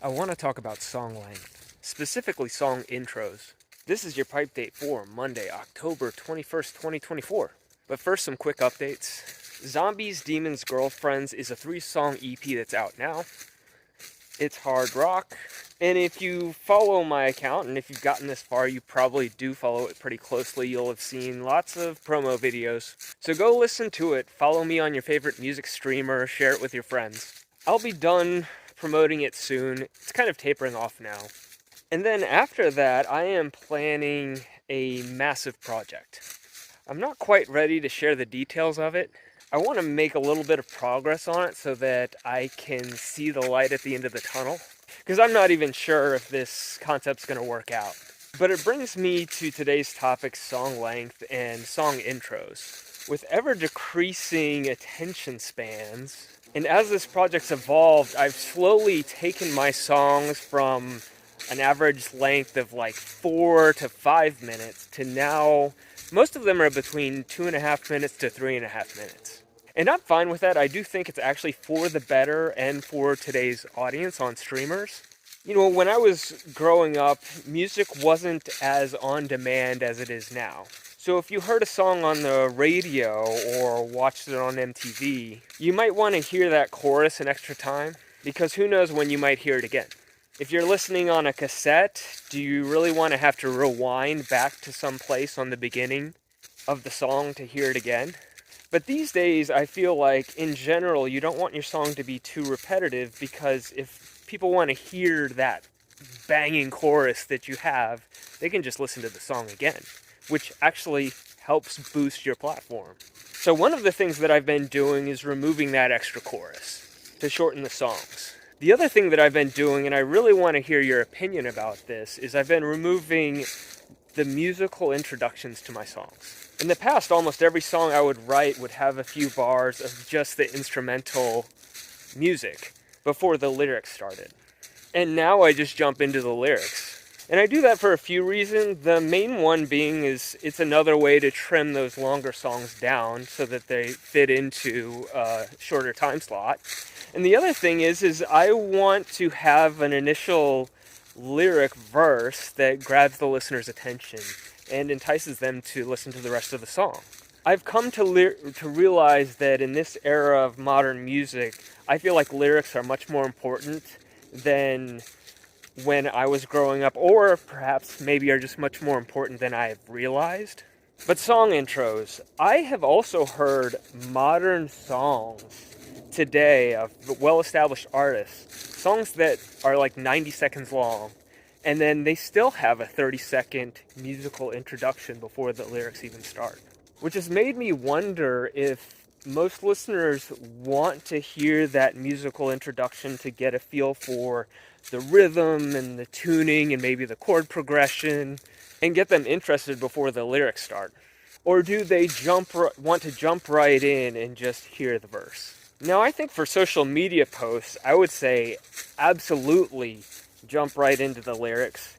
I want to talk about song length, specifically song intros. This is your pipe date for Monday, October 21st, 2024. But first, some quick updates. Zombies, Demons, Girlfriends is a 3-song EP that's out now. It's hard rock. And if you follow my account, and if you've gotten this far, you probably do follow it pretty closely. You'll have seen lots of promo videos. So go listen to it, follow me on your favorite music streamer, share it with your friends. I'll be done promoting it soon. It's kind of tapering off now. And then after that, I am planning a massive project. I'm not quite ready to share the details of it. I want to make a little bit of progress on it so that I can see the light at the end of the tunnel. Because I'm not even sure if this concept's going to work out. But it brings me to today's topic, song length and song intros. With ever decreasing attention spans, and as this project's evolved, I've slowly taken my songs from an average length of like 4 to 5 minutes to now, most of them are between 2.5 minutes to 3.5 minutes. And I'm fine with that. I do think it's actually for the better and for today's audience on streamers. You know, when I was growing up, music wasn't as on demand as it is now. So if you heard a song on the radio or watched it on MTV, you might want to hear that chorus an extra time, because who knows when you might hear it again. If you're listening on a cassette, do you really want to have to rewind back to some place on the beginning of the song to hear it again? But these days, I feel like, in general, you don't want your song to be too repetitive, because if people want to hear that banging chorus that you have, they can just listen to the song again, which actually helps boost your platform. So one of the things that I've been doing is removing that extra chorus to shorten the songs. The other thing that I've been doing, and I really want to hear your opinion about this, is I've been removing the musical introductions to my songs. In the past, almost every song I would write would have a few bars of just the instrumental music before the lyrics started. And now I just jump into the lyrics. And I do that for a few reasons. The main one being is it's another way to trim those longer songs down so that they fit into a shorter time slot. And the other thing is I want to have an initial lyric verse that grabs the listener's attention and entices them to listen to the rest of the song. I've come to realize that in this era of modern music, I feel like lyrics are much more important than when I was growing up, or perhaps maybe are just much more important than I have realized. But song intros. I have also heard modern songs today of well-established artists, songs that are like 90 seconds long, and then they still have a 30-second musical introduction before the lyrics even start. Which has made me wonder if most listeners want to hear that musical introduction to get a feel for the rhythm and the tuning and maybe the chord progression and get them interested before the lyrics start. Or do they want to jump right in and just hear the verse? Now, I think for social media posts, I would say absolutely jump right into the lyrics.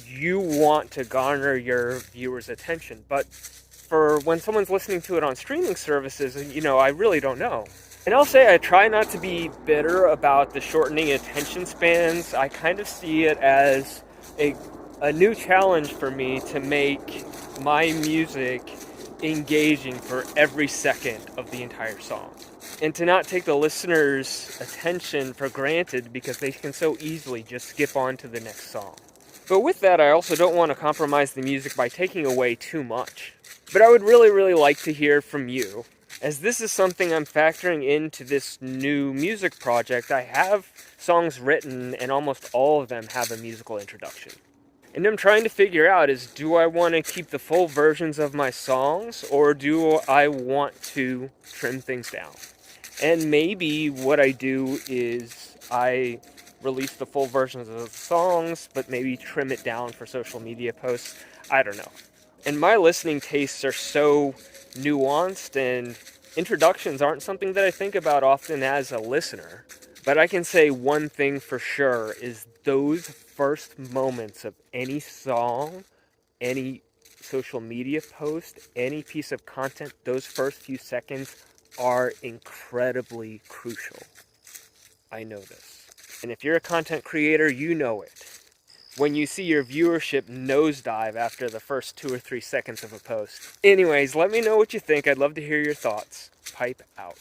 You want to garner your viewers' attention, but for when someone's listening to it on streaming services, I really don't know. And I'll say I try not to be bitter about the shortening attention spans. I kind of see it as a new challenge for me to make my music engaging for every second of the entire song. And to not take the listener's attention for granted because they can so easily just skip on to the next song. But with that, I also don't want to compromise the music by taking away too much. But I would really, really like to hear from you. As this is something I'm factoring into this new music project, I have songs written and almost all of them have a musical introduction. And I'm trying to figure out is, do I want to keep the full versions of my songs or do I want to trim things down? And maybe what I do is I release the full versions of the songs, but maybe trim it down for social media posts. I don't know. And my listening tastes are so nuanced, and introductions aren't something that I think about often as a listener. But I can say one thing for sure is those first moments of any song, any social media post, any piece of content, those first few seconds are incredibly crucial. I know this. And if you're a content creator, you know it. When you see your viewership nosedive after the first 2 or 3 seconds of a post. Anyways, let me know what you think. I'd love to hear your thoughts. Pipe out.